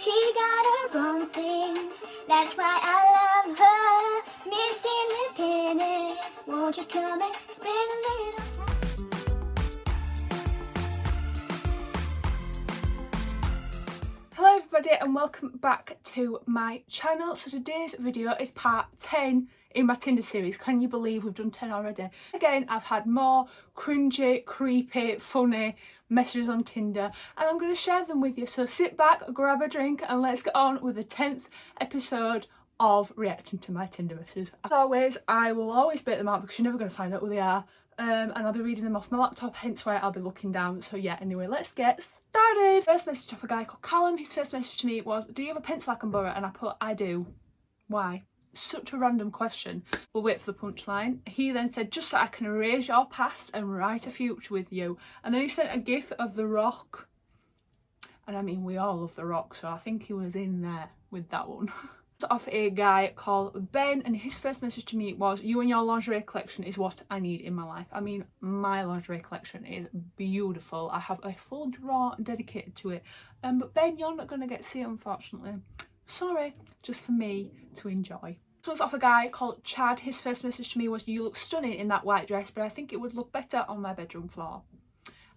She got her own thing, that's why I love her. Missing the penny, won't you come and spend a little time? Hello everybody and welcome back to my channel. So today's video is part 10 in my Tinder series. Can you believe we've done 10 already? Again, I've had more cringy, creepy, funny messages on Tinder and I'm going to share them with you. So sit back, grab a drink and let's get on with the 10th episode of reacting to my Tinder messages. As always, I will always bait them out because you're never going to find out who they are. And I'll be reading them off my laptop, hence why I'll be looking down. So yeah, anyway, let's get started. First message off a guy called Callum. His first message to me was, do you have a pencil I can borrow? And I put, I do. Why? Such a random question. We'll wait for the punchline. He then said, just so I can erase your past and write a future with you. And then he sent a gif of The Rock. And I mean, we all love The Rock, so I think he was in there with that one. Off a guy called Ben, and his first message to me was, you and your lingerie collection is what I need in my life. I mean, my lingerie collection is beautiful. I have a full drawer dedicated to it, but Ben, you're not going to get to see it, unfortunately. Sorry, just for me to enjoy. This one's off a guy called Chad. His first message to me was, you look stunning in that white dress, but I think it would look better on my bedroom floor.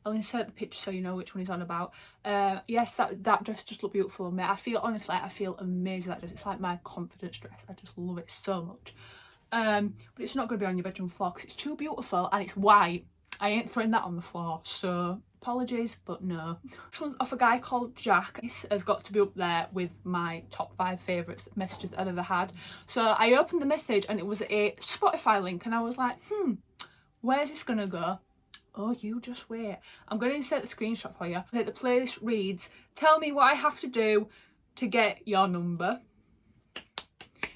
I'll insert the picture so you know which one he's on about. Yes, that dress just looked beautiful on me. I feel, honestly, I feel amazing that dress. It's like my confidence dress. I just love it so much. But it's not going to be on your bedroom floor because it's too beautiful and it's white. I ain't throwing that on the floor, so apologies, but no. This one's off a guy called Jack. This has got to be up there with my top 5 favourite messages I've ever had. So I opened the message and it was a Spotify link and I was like, where's this going to go? Oh, you just wait. I'm going to insert the screenshot for you. The playlist reads, tell me what I have to do to get your number.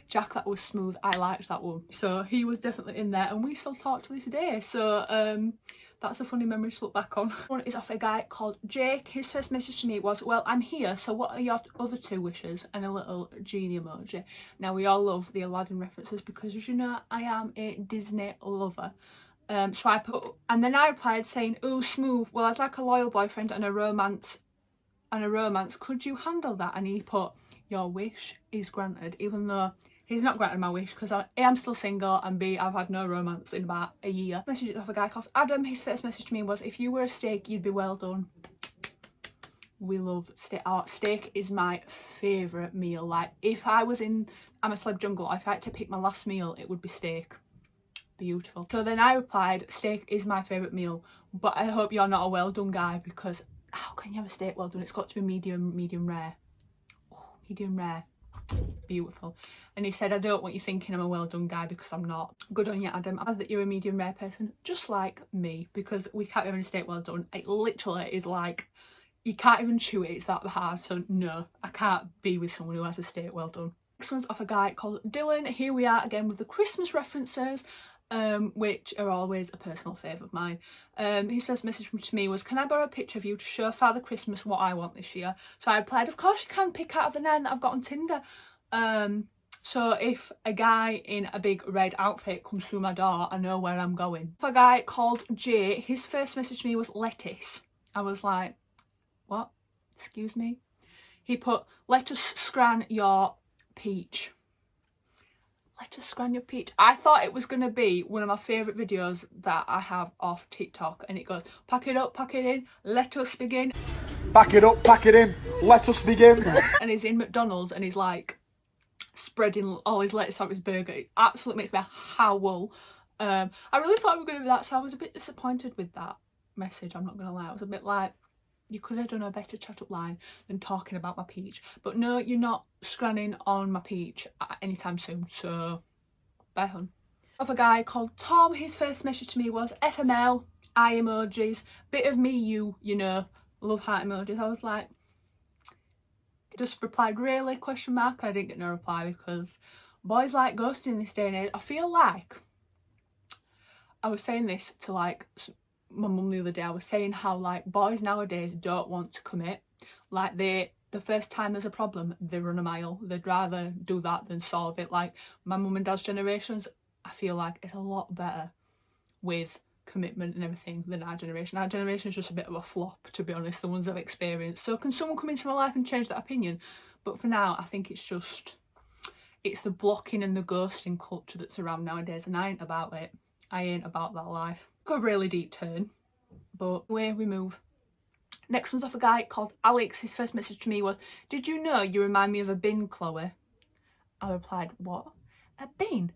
Jack, that was smooth. I liked that one. So he was definitely in there and we still talk to this day. So that's a funny memory to look back on. One is off a guy called Jake. His first message to me was, well, I'm here, so what are your other 2 wishes? And a little genie emoji. Now, we all love the Aladdin references because, as you know, I am a Disney lover. So I put, and then I replied saying, oh, smooth, well, I'd like a loyal boyfriend and a romance, could you handle that? And he put, your wish is granted, even though he's not granted my wish because A, I'm still single, and B, I've had no romance in about a year. Message off a guy called Adam. His first message to me was, if you were a steak, you'd be well done. We love steak. Steak is my favourite meal. Like, if I was in I'm a Celeb Jungle, if I had to pick my last meal, it would be steak. Beautiful. So then I replied, steak is my favourite meal, but I hope you're not a well done guy, because how can you have a steak well done? It's got to be medium rare. Oh, medium rare. Beautiful. And he said, I don't want you thinking I'm a well done guy because I'm not. Good on you, Adam. I'm glad that you're a medium rare person, just like me, because we can't have a steak well done. It literally is like, you can't even chew it, it's that hard. So no, I can't be with someone who has a steak well done. Next one's off a guy called Dylan. Here we are again with the Christmas references, which are always a personal favourite of mine. His first message to me was, can I borrow a picture of you to show Father Christmas what I want this year? So I replied, of course you can, pick out of the 9 that I've got on Tinder. So if a guy in a big red outfit comes through my door, I know where I'm going. For a guy called Jay, his first message to me was lettuce. I was like, what? Excuse me? He put, let us scran your peach. Let us scran your peach. I thought it was going to be one of my favourite videos that I have off TikTok, and it goes, pack it up, pack it in, let us begin. Pack it up, pack it in, let us begin. And he's in McDonald's and he's like spreading all his lettuce on his burger. It absolutely makes me howl. I really thought we were going to do that, so I was a bit disappointed with that message, I'm not going to lie. I was a bit like, you could have done a better chat up line than talking about my peach. But no, you're not scranning on my peach anytime soon, so bye hun. Of a guy called Tom, his first message to me was FML, eye emojis, bit of me, you know, love heart emojis. I was like, just replied, really, question mark? I didn't get no reply because boys like ghosting this day and age. I feel like, I was saying this to like my mum the other day. I was saying how like boys nowadays don't want to commit. Like the first time there's a problem, they run a mile. They'd rather do that than solve it. Like my mum and dad's generations, I feel like it's a lot better with commitment and everything than our generation. Our generation is just a bit of a flop, to be honest, the ones I've experienced. So can someone come into my life and change that opinion? But for now, I think it's the blocking and the ghosting culture that's around nowadays, and I ain't about it. I ain't about that life. Got a really deep turn, but away we move. Next one's off a guy called Alex. His first message to me was, "Did you know you remind me of a bin, Chloe?" I replied, "What? A bin?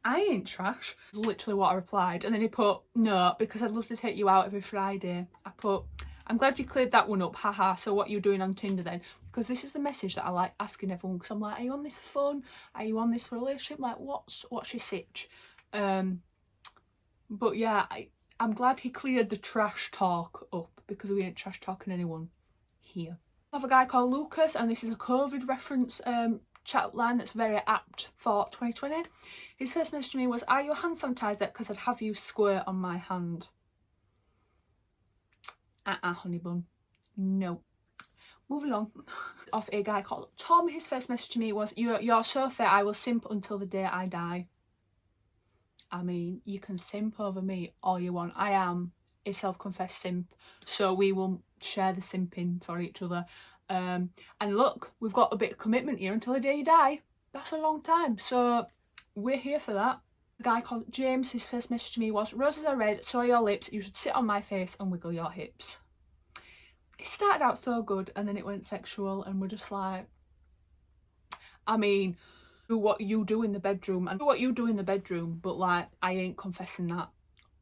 I ain't trash." Literally what I replied. And then he put, "No, because I'd love to take you out every Friday." I put, "I'm glad you cleared that one up, haha, so what are you doing on Tinder then?" Because this is the message that I like asking everyone, because I'm like, are you on this for fun? Are you on this for a relationship? Like, what's your sitch? But yeah, I'm glad he cleared the trash talk up, because we ain't trash talking anyone here. I have a guy called Lucas, and this is a COVID reference chat line that's very apt for 2020. His first message to me was, "Are you a hand sanitizer? Because I'd have you squirt on my hand." Honey bun. No. Moving on. Off a guy called Tom. His first message to me was, you're so fair, I will simp until the day I die." I mean, you can simp over me all you want. I am a self-confessed simp, so we will share the simping for each other. And look, we've got a bit of commitment here until the day you die. That's a long time, so we're here for that. A guy called James, his first message to me was, "Roses are red, so are your lips. You should sit on my face and wiggle your hips." It started out so good, and then it went sexual, and we're just like, I mean, do what you do in the bedroom, and do what you do in the bedroom, but like, I ain't confessing that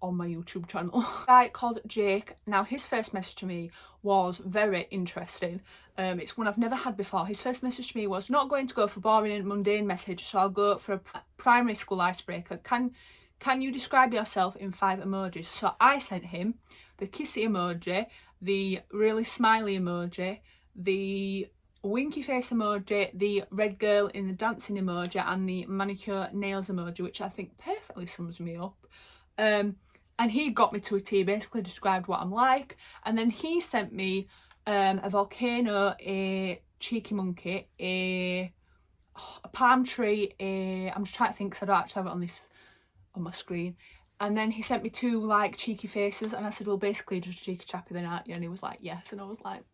on my YouTube channel. A guy called Jake. Now, his first message to me was very interesting. It's one I've never had before. His first message to me was, "Not going to go for boring and mundane message, so I'll go for a primary school icebreaker. Can you describe yourself in 5 emojis?" So I sent him the kissy emoji, the really smiley emoji, the winky face emoji, the red girl in the dancing emoji, and the manicure nails emoji, which I think perfectly sums me up. And he got me to a T, basically described what I'm like. And then he sent me a volcano, a cheeky monkey, a palm tree, I'm just trying to think because I don't actually have it on my screen. And then he sent me 2 like cheeky faces, and I said, "Well, basically just a cheeky chappy then, aren't you?" And he was like, "Yes." And I was like,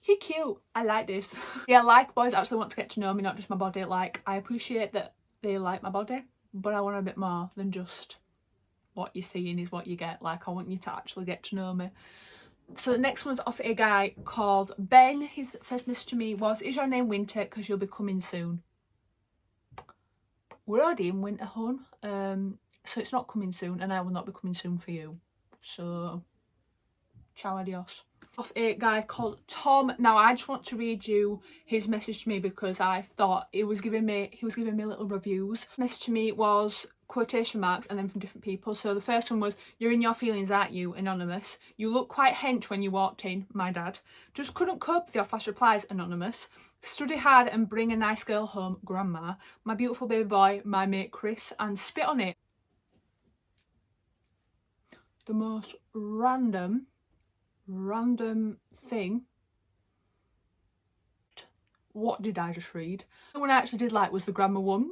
he cute, I like this. Yeah, like boys actually want to get to know me, not just my body. Like, I appreciate that they like my body, but I want a bit more than just what you're seeing is what you get. Like, I want you to actually get to know me. So the next one's off a guy called Ben. His first message to me was, "Is your name Winter? Because you'll be coming soon." We're already in winter, hon. So it's not coming soon, and I will not be coming soon for you. So, ciao, adios. Off a guy called Tom. Now, I just want to read you his message to me because I thought he was giving me little reviews. Message to me was quotation marks and then from different people. So the first one was, "You're in your feelings, aren't you? Anonymous. You look quite hench when you walked in, my dad. Just couldn't cope with your fast replies, Anonymous. Study hard and bring a nice girl home, Grandma. My beautiful baby boy, my mate Chris, and spit on it." The most random thing. What did I just read? The one I actually did like was the grammar one.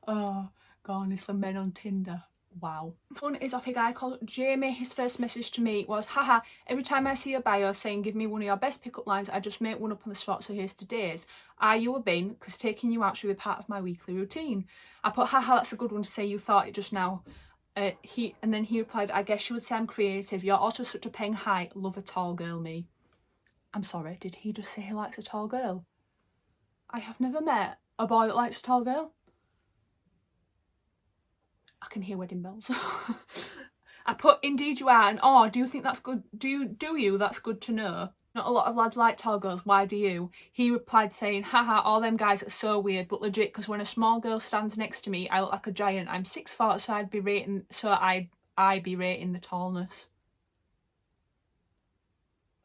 Oh, gone is some men on Tinder. Wow. One is off a guy called Jamie. His first message to me was, "Haha, every time I see your bio saying give me one of your best pickup lines, I just make one up on the spot, so here's today's. Are you a bin? Because taking you out should be part of my weekly routine." I put, "Haha, that's a good one to say, you thought it just now." And then he replied, "I guess you would say I'm creative. You're also such a peng height. Love a tall girl, me." I'm sorry, did he just say he likes a tall girl? I have never met a boy that likes a tall girl. I can hear wedding bells. I put, "Indeed you are," and "Oh, do you think that's good? Do you? That's good to know. Not a lot of lads like tall girls, why do you?" He replied saying, "Haha, all them guys are so weird, but legit, because when a small girl stands next to me, I look like a giant. I'm 6'4", so I'd be rating the tallness."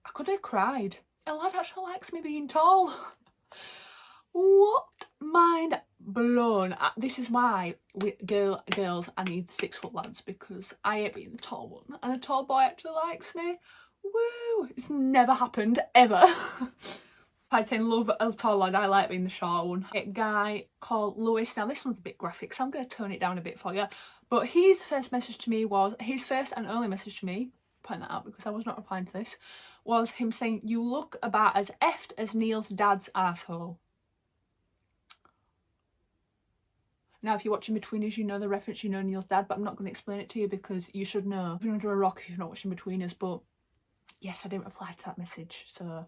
I could have cried. A lad actually likes me being tall. What? Mind blown. This is why girls, I need 6 foot lads, because I ain't being the tall one, and a tall boy actually likes me. Woo! It's never happened, ever. I'd say love a tall lad, I like being the short one. A guy called Lewis. Now this one's a bit graphic, so I'm going to tone it down a bit for you. But his first message to me was, his first and only message to me point that out because I was not replying to this, was him saying, "You look about as effed as Neil's dad's asshole." Now, if you're watching Between Us, you know the reference, you know Neil's dad, but I'm not going to explain it to you because you should know. You're under a rock if you're not watching Between Us, but yes, I didn't reply to that message, so.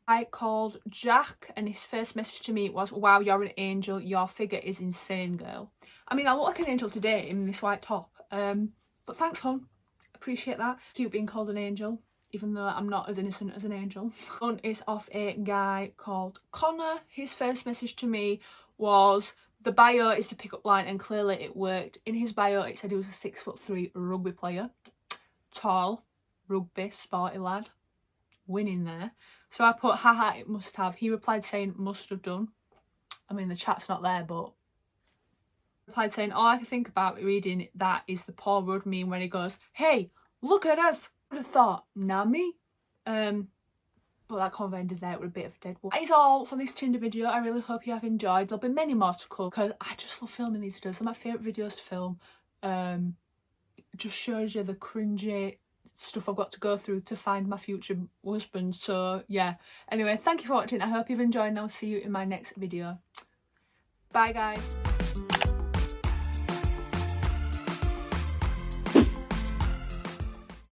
I called Jack and his first message to me was, "Wow, you're an angel. Your figure is insane, girl." I mean, I look like an angel today in this white top, but thanks, hon. Appreciate that. Cute being called an angel, even though I'm not as innocent as an angel. One is off a guy called Connor. His first message to me was, the bio is the pickup line, and clearly it worked. In his bio, it said he was a 6'3" rugby player. Tall, rugby, sporty lad. Winning there. So I put, haha, it must have. He replied saying, must have done. I mean, the chat's not there, but. Replied saying, all I can think about reading that is the Paul Rudd meme when he goes, "Hey, look at us." I would have thought, nah, me. But that convo ended there with a bit of a dead wall. That is all for this Tinder video. I really hope you have enjoyed. There'll be many more to come because I just love filming these videos. They're my favourite videos to film. It just shows you the cringy stuff I've got to go through to find my future husband. So yeah, anyway, thank you for watching. I hope you've enjoyed and I'll see you in my next video. Bye guys.